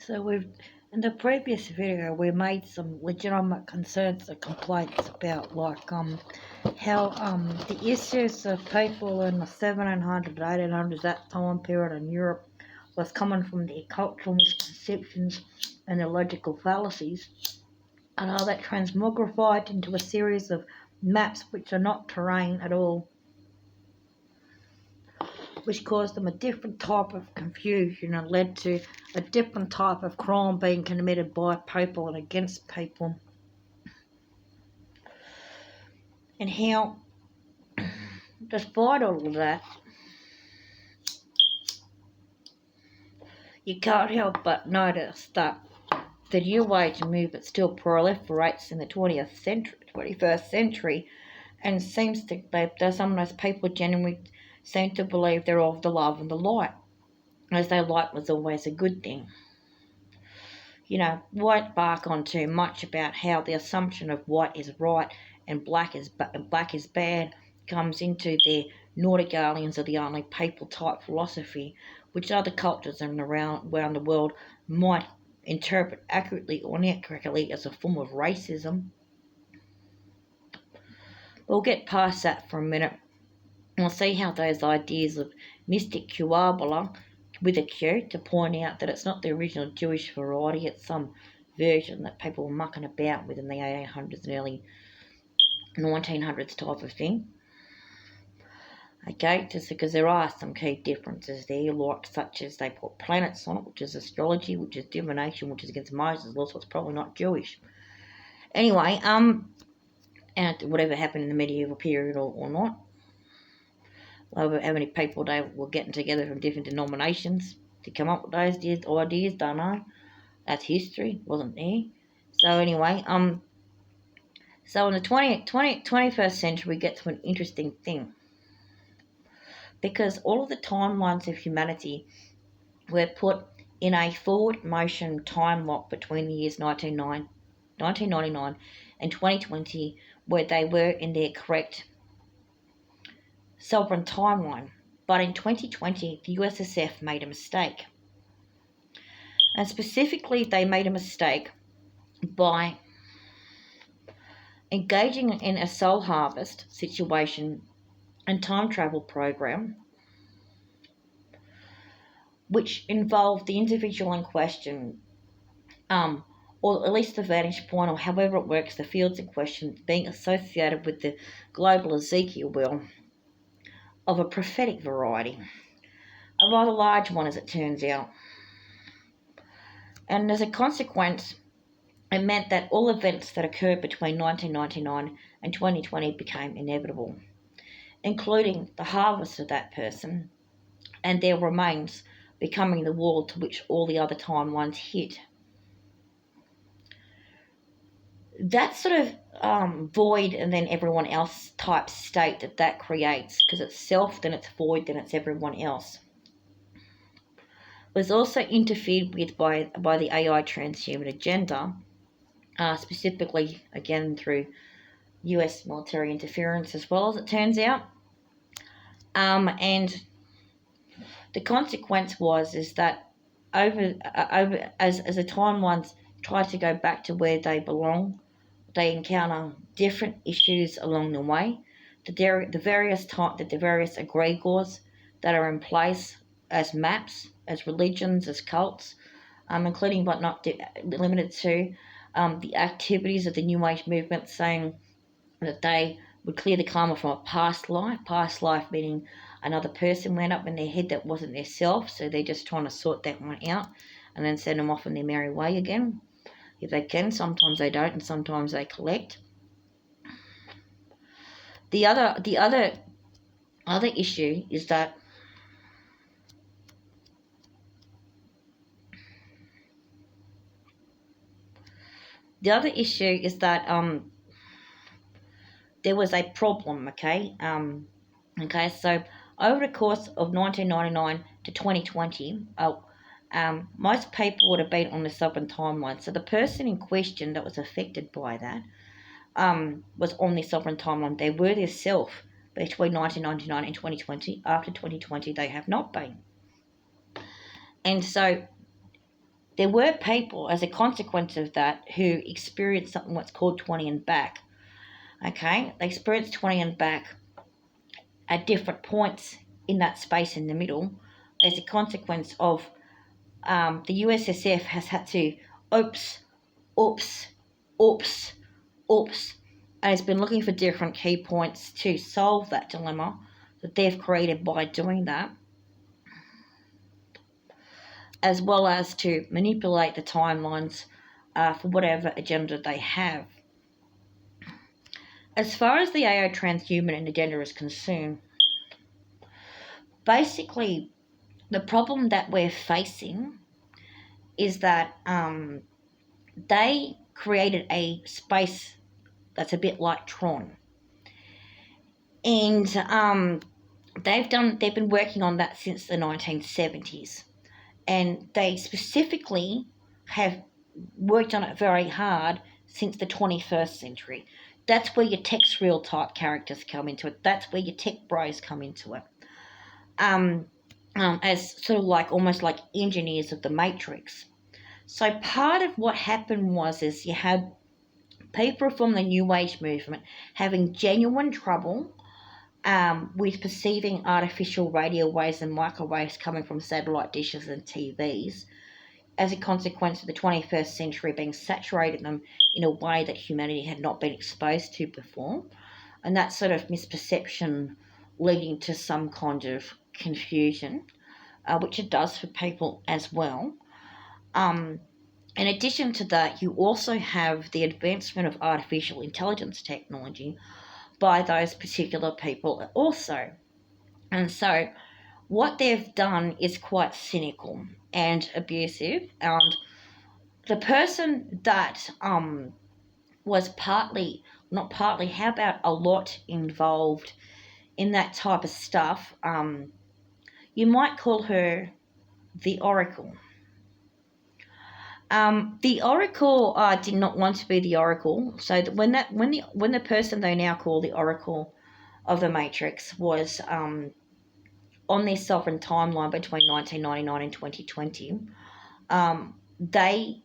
So in the previous video we made some legitimate concerns and complaints about how the issues of people in the 1700s, 1800s, that time period in Europe was coming from their cultural misconceptions and their logical fallacies, and how that transmogrified into a series of maps which are not terrain at all, which caused them a different type of confusion and led to a different type of crime being committed by people and against people. And how, despite all of that, you can't help but notice that the New Age movement still proliferates in the 21st century, and seems to that some of those people genuinely seem to believe they're of the love and the light, as though light was always a good thing. Won't bark on too much about how the assumption of white is right and black is bad comes into their Nordic aliens are the only people type philosophy, which other cultures around the world might interpret accurately or inaccurately as a form of racism. We'll get past that for a minute. We'll see how those ideas of mystic Kuabala with a Q to point out that it's not the original Jewish variety, it's some version that people were mucking about with in the 1800s and early 1900s type of thing. Okay, just because there are some key differences there, like such as they put planets on it, which is astrology, which is divination, which is against Moses' law, so it's probably not Jewish. Anyway, and whatever happened in the medieval period or not, how many people they were getting together from different denominations to come up with those ideas, don't know. That's history, wasn't there. So anyway, so in the 21st century we get to an interesting thing, because all of the timelines of humanity were put in a forward motion time lock between the years 1999 and 2020, where they were in their correct sovereign timeline. But in 2020, the USSF made a mistake. And specifically, they made a mistake by engaging in a soul harvest situation and time travel program, which involved the individual in question, or at least the vantage point, or however it works, the fields in question being associated with the global Ezekiel wheel of a prophetic variety, a rather large one as it turns out. And as a consequence, it meant that all events that occurred between 1999 and 2020 became inevitable, including the harvest of that person and their remains becoming the wall to which all the other timelines hit. That sort of void and then everyone else type state that creates, because it's self, then it's void, then it's everyone else, was also interfered with by the AI transhuman agenda, specifically, again, through US military interference as well, as it turns out. And the consequence is that over as the timelines try to go back to where they belong, they encounter different issues along the way. The various egregores that are in place as maps, as religions, as cults, including but not limited to the activities of the New Age movement, saying that they would clear the karma from a past life meaning another person went up in their head that wasn't their self, so they're just trying to sort that one out and then send them off on their merry way again. If they can, sometimes they don't, and sometimes they collect. The other issue is that there was a problem. So over the course of 1999 to 2020, most people would have been on the southern timeline. So the person in question that was affected by that was on the sovereign timeline. They were their self between 1999 and 2020. After 2020, they have not been. And so there were people, as a consequence of that, who experienced something what's called 20 and back. Okay, they experienced 20 and back at different points in that space in the middle, as a consequence of the USSF has had to oops, oops, oops, oops, and has been looking for different key points to solve that dilemma that they've created by doing that, as well as to manipulate the timelines for whatever agenda they have. As far as the AI transhuman agenda is concerned, basically the problem that we're facing is that they created a space that's a bit like Tron. And they've been working on that since the 1970s. And they specifically have worked on it very hard since the 21st century. That's where your text real type characters come into it. That's where your tech bros come into it. As sort of like almost like engineers of the Matrix. So part of what happened is you had people from the New Age movement having genuine trouble with perceiving artificial radio waves and microwaves coming from satellite dishes and TVs, as a consequence of the 21st century being saturated them in a way that humanity had not been exposed to before. And that sort of misperception leading to some kind of confusion, which it does for people as well. In addition to that, you also have the advancement of artificial intelligence technology by those particular people also. And so what they've done is quite cynical and abusive. And the person that was how about a lot involved in that type of stuff, you might call her the Oracle. The Oracle did not want to be the Oracle. So when the person they now call the Oracle of the Matrix was on their sovereign timeline between 1999 and 2020, they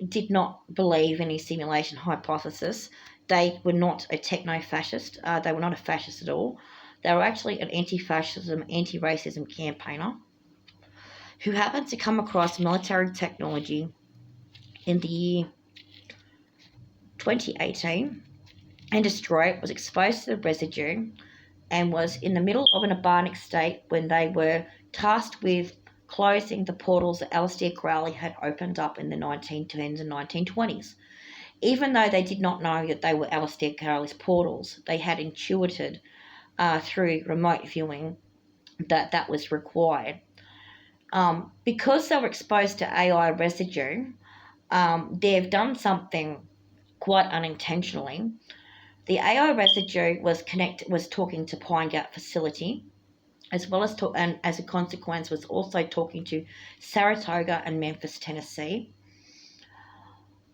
did not believe in a simulation hypothesis. They were not a techno-fascist. They were not a fascist at all. They were actually an anti-fascism, anti-racism campaigner who happened to come across military technology in the year 2018 and destroy it, was exposed to the residue, and was in the middle of an abanic state when they were tasked with closing the portals that Aleister Crowley had opened up in the 1910s and 1920s. Even though they did not know that they were Aleister Crowley's portals, they had intuited through remote viewing that that was required. Because they were exposed to AI residue, they've done something quite unintentionally. The AI residue was talking to Pine Gap facility, as well as and as a consequence was also talking to Saratoga and Memphis, Tennessee.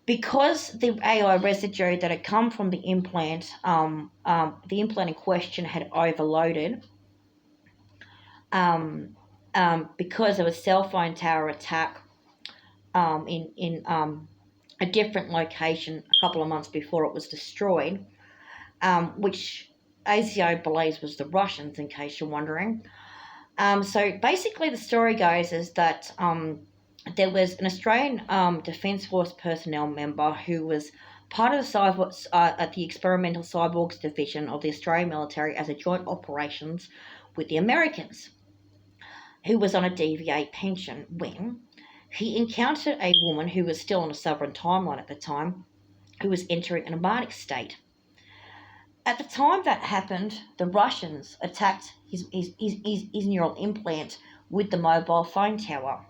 Because the AI residue that had come from the implant in question had overloaded, because of a cell phone tower attack in a different location a couple of months before it was destroyed, which ASIO believes was the Russians, in case you're wondering. So basically the story goes is that there was an Australian Defence Force personnel member who was part of the at the Experimental Cyborgs Division of the Australian military as a joint operations with the Americans, who was on a DVA pension when he encountered a woman who was still on a sovereign timeline at the time, who was entering an abanic state. At the time that happened, the Russians attacked his neural implant with the mobile phone tower,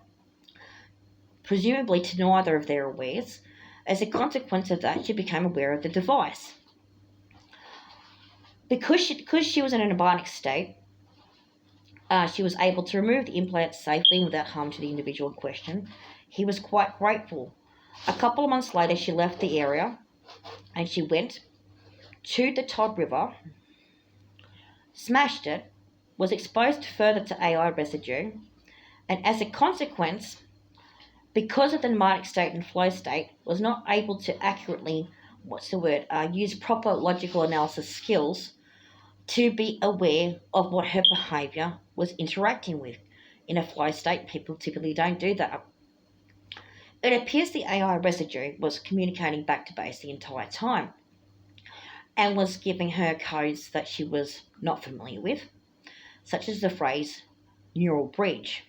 presumably to neither of their awares. As a consequence of that, she became aware of the device. Because she was in an abanic state, she was able to remove the implant safely without harm to the individual in question. He was quite grateful. A couple of months later, she left the area and she went to the Todd River, smashed it, was exposed further to AI residue, and as a consequence, because of the mnemonic state and flow state, was not able to accurately, use proper logical analysis skills to be aware of what her behaviour was interacting with. In a flow state, people typically don't do that. It appears the AI residue was communicating back to base the entire time and was giving her codes that she was not familiar with, such as the phrase neural bridge.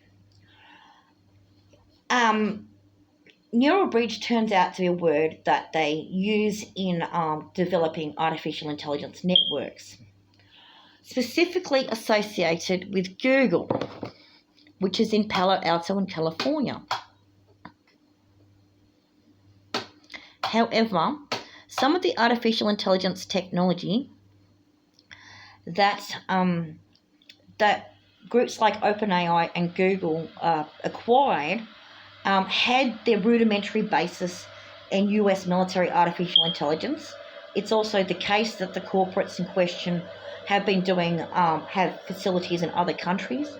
Neural bridge turns out to be a word that they use in developing artificial intelligence networks, specifically associated with Google, which is in Palo Alto in California. However, some of the artificial intelligence technology that groups like OpenAI and Google acquired had their rudimentary basis in US military artificial intelligence. It's also the case that the corporates in question have been doing, have facilities in other countries,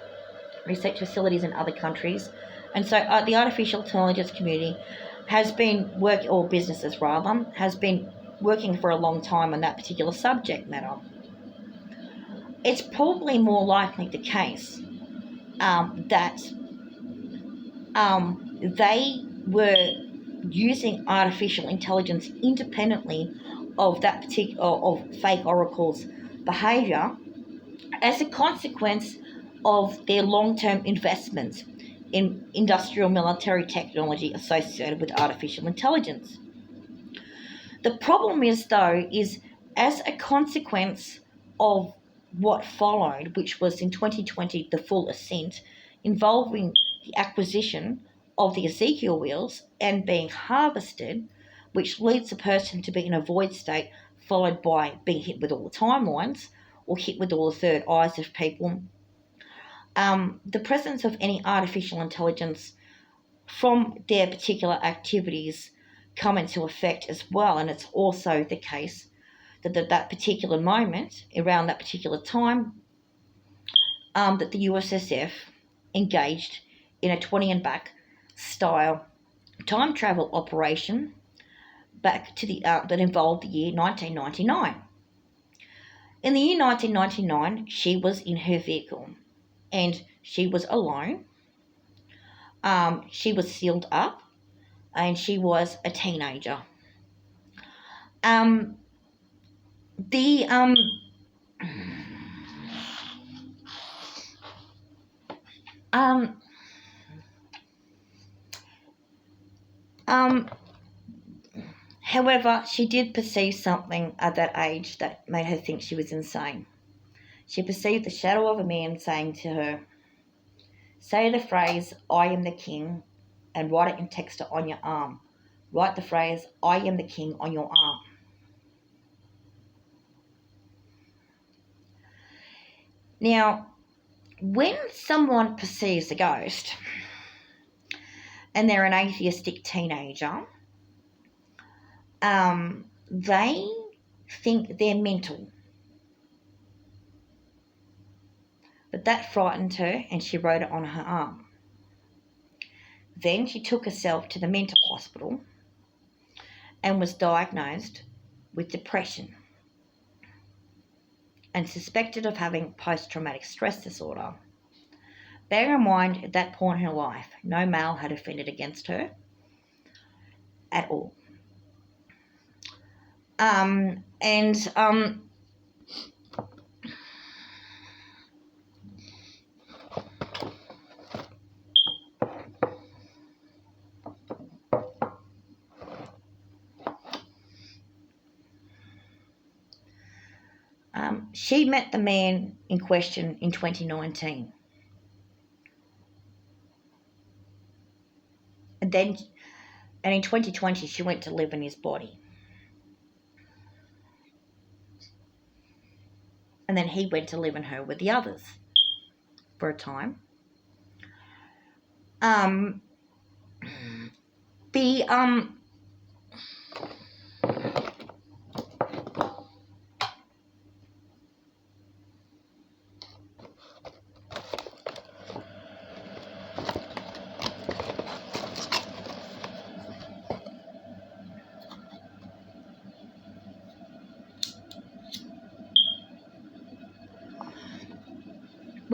research facilities in other countries. And so the artificial intelligence community has been or businesses rather, has been working for a long time on that particular subject matter. It's probably more likely the case that they were using artificial intelligence independently of that of fake oracles' behaviour as a consequence of their long-term investments in industrial military technology associated with artificial intelligence. The problem is, though, is as a consequence of what followed, which was in 2020 the full ascent, involving the acquisition of the Ezekiel wheels and being harvested, which leads a person to be in a void state, followed by being hit with all the timelines or hit with all the third eyes of people. The presence of any artificial intelligence from their particular activities come into effect as well, and it's also the case that at that particular moment, around that particular time, that the USSF engaged in a 20 and back style time travel operation back to the that involved the year 1999. In the year 1999, she was in her vehicle and she was alone. She was sealed up and she was a teenager. However, she did perceive something at that age that made her think she was insane. She perceived the shadow of a man saying to her, "Say the phrase, 'I am the king,' and write it in text on your arm. Write the phrase, 'I am the king' on your arm." Now, when someone perceives a ghost and they're an atheistic teenager, they think they're mental. But that frightened her and she wrote it on her arm. Then she took herself to the mental hospital and was diagnosed with depression and suspected of having post-traumatic stress disorder. Bear in mind, at that point in her life, no male had offended against her at all. She met the man in question in 2019. And in 2020, she went to live in his body. And then he went to live in her with the others for a time.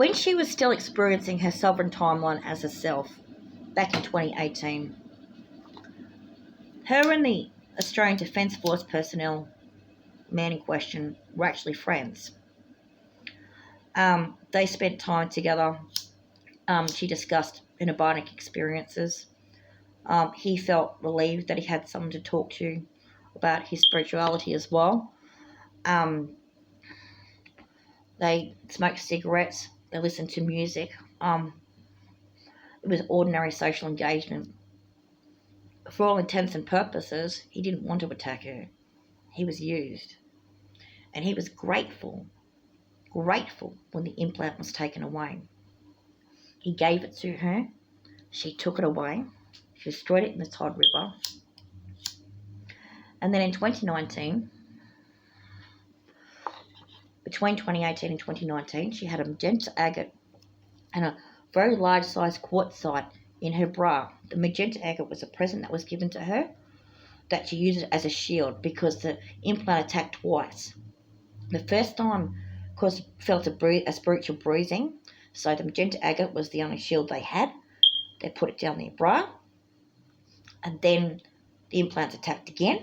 When she was still experiencing her sovereign timeline as herself, back in 2018, her and the Australian Defence Force personnel, man in question, were actually friends. They spent time together. She discussed Nibbonic experiences. He felt relieved that he had someone to talk to about his spirituality as well. They smoked cigarettes. They listened to music. It was ordinary social engagement. For all intents and purposes, he didn't want to attack her. He was used. And he was grateful when the implant was taken away. He gave it to her. She took it away. She destroyed it in the Todd River. And then in 2019, between 2018 and 2019, she had a magenta agate and a very large sized quartzite in her bra. The magenta agate was a present that was given to her that she used it as a shield because the implant attacked twice. The first time, of course, felt a spiritual bruising, so the magenta agate was the only shield they had. They put it down their bra, and then the implants attacked again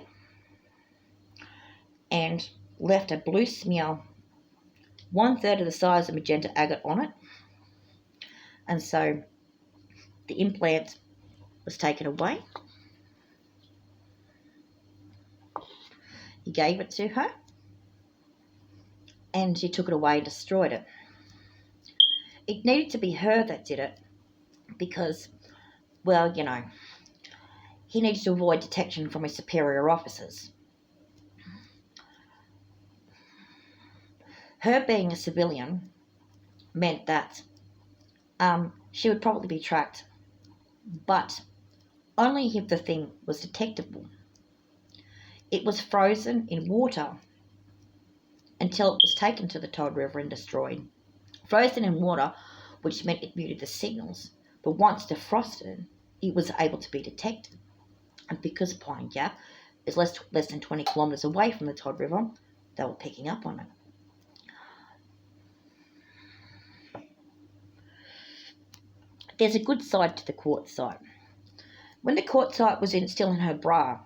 and left a blue smear 1/3 of the size of magenta agate on it. And so the implant was taken away. He gave it to her, and she took it away and destroyed it. It needed to be her that did it because, well, he needed to avoid detection from his superior officers. Her being a civilian meant that she would probably be tracked, but only if the thing was detectable. It was frozen in water until it was taken to the Todd River and destroyed. Frozen in water, which meant it muted the signals, but once defrosted, it was able to be detected. And because Pine Gap is less than 20 kilometres away from the Todd River, they were picking up on it. There's a good side to the quartzite. When the quartzite was still in her bra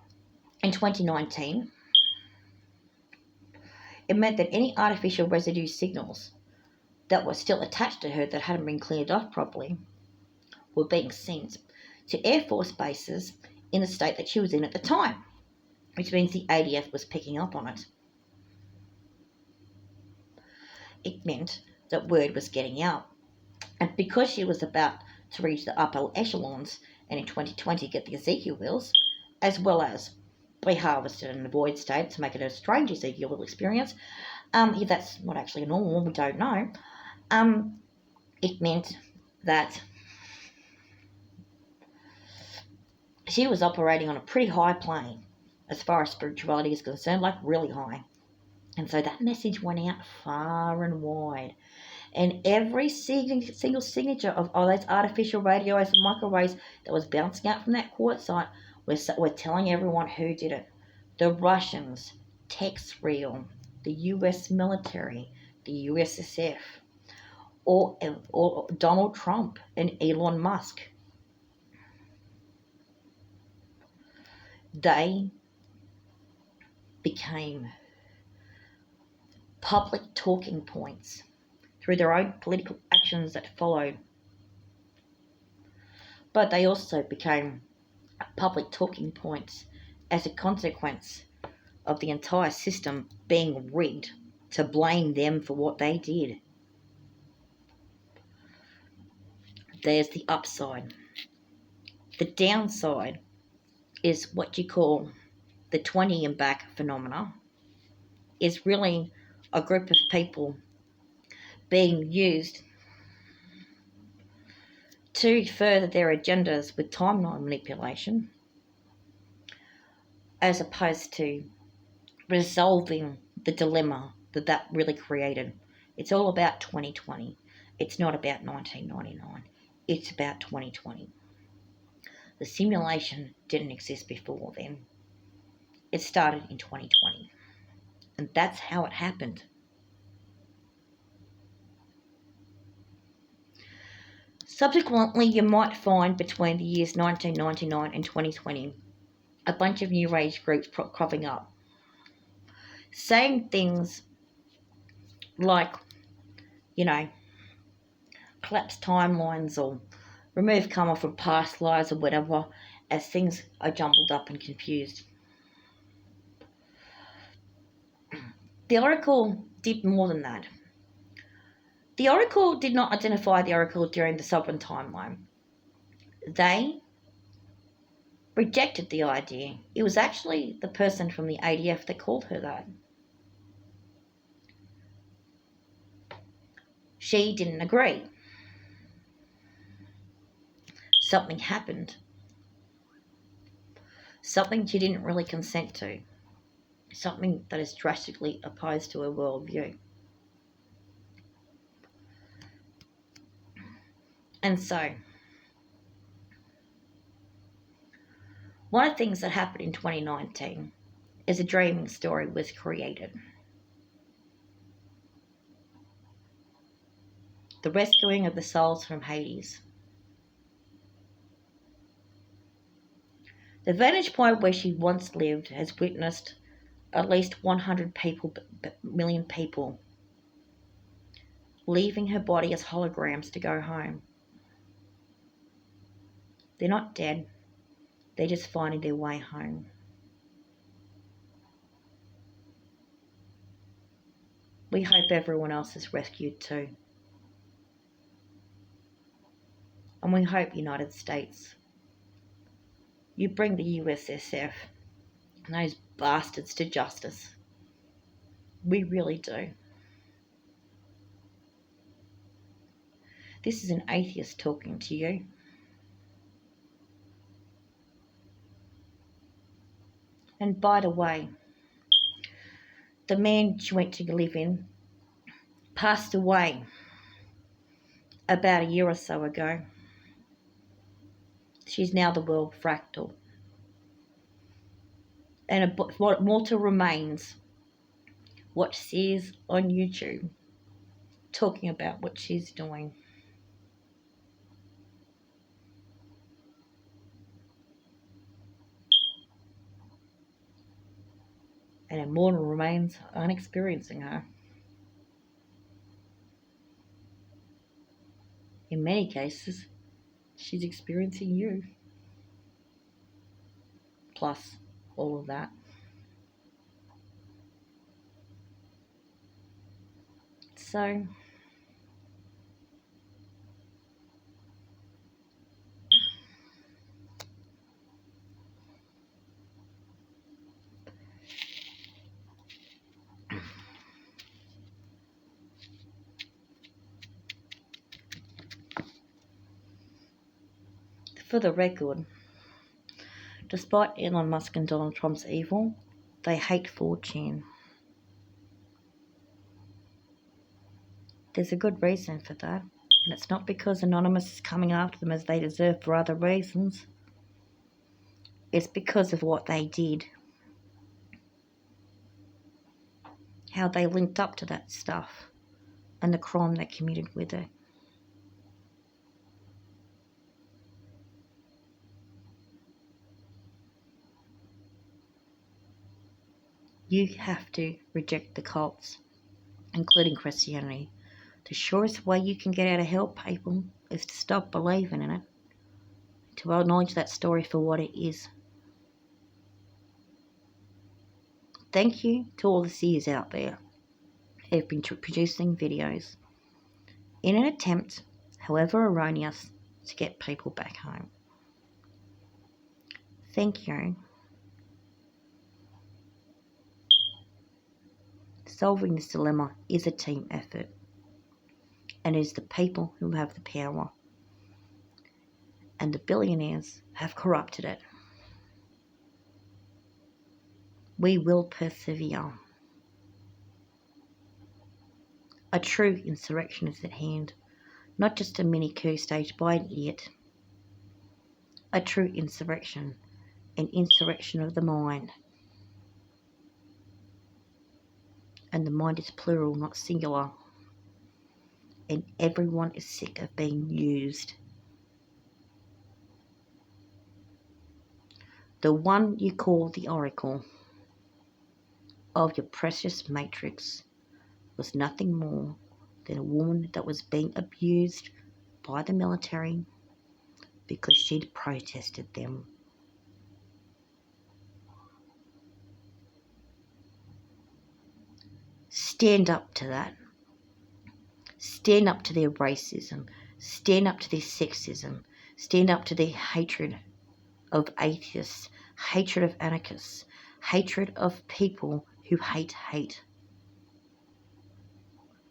in 2019, it meant that any artificial residue signals that were still attached to her that hadn't been cleared off properly were being sent to Air Force bases in the state that she was in at the time, which means the ADF was picking up on it. It meant that word was getting out. And because she was about to reach the upper echelons and in 2020 get the Ezekiel wheels, as well as be harvested in the void state to make it a strange Ezekiel wheel experience, if that's not actually a normal one, we don't know, it meant that she was operating on a pretty high plane as far as spirituality is concerned, like really high. And so that message went out far and wide. And every single signature of all those artificial radio waves and microwaves that was bouncing out from that quartzite, we're telling everyone who did it. The Russians, TexReal, the US military, the USSF, or Donald Trump and Elon Musk. They became public talking points through their own political actions that followed. But they also became public talking points as a consequence of the entire system being rigged to blame them for what they did. There's the upside. The downside is what you call the 20 and back phenomena, is really a group of people being used to further their agendas with timeline manipulation, as opposed to resolving the dilemma that really created. It's all about 2020. It's not about 1999. It's about 2020. The simulation didn't exist before then. It started in 2020. And that's how it happened. Subsequently, you might find between the years 1999 and 2020 a bunch of new age groups cropping up, saying things like, you know, collapse timelines or remove karma from past lives or whatever, as things are jumbled up and confused. The Oracle did more than that. The Oracle did not identify the Oracle during the sovereign timeline. They rejected the idea. It was actually the person from the ADF that called her that. She didn't agree. Something happened. Something she didn't really consent to. Something that is drastically opposed to her worldview. And so, one of the things that happened in 2019 is a dreaming story was created. The rescuing of the souls from Hades. The vantage point where she once lived has witnessed at least 100 million people leaving her body as holograms to go home. They're not dead. They're just finding their way home. We hope everyone else is rescued too. And we hope, United States, you bring the USSF and those bastards to justice. We really do. This is an atheist talking to you. And by the way, the man she went to live in passed away about a year or so ago. She's now the world fractal. And what mortal remains, watch Sears on YouTube talking about what she's doing. And immortal remains aren't experiencing her. In many cases, she's experiencing you. Plus all of that. So, for the record, despite Elon Musk and Donald Trump's evil, they hate 4chan. There's a good reason for that, and it's not because Anonymous is coming after them as they deserve for other reasons. It's because of what they did. How they linked up to that stuff, and the crime they committed with it. You have to reject the cults, including Christianity. The surest way you can get out of hell, people, is to stop believing in it, to acknowledge that story for what it is. Thank you to all the seers out there who have been producing videos in an attempt, however erroneous, to get people back home. Thank you. Solving this dilemma is a team effort, and it is the people who have the power, and the billionaires have corrupted it. We will persevere. A true insurrection is at hand, not just a mini coup staged by an idiot. A true insurrection, an insurrection of the mind. And the mind is plural, not singular. And everyone is sick of being used. The one you call the Oracle of your precious matrix was nothing more than a woman that was being abused by the military because she'd protested them. Stand up to that. Stand up to their racism. Stand up to their sexism. Stand up to their hatred of atheists, hatred of anarchists, hatred of people who hate hate.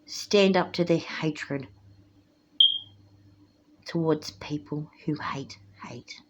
Stand up to their hatred towards people who hate hate.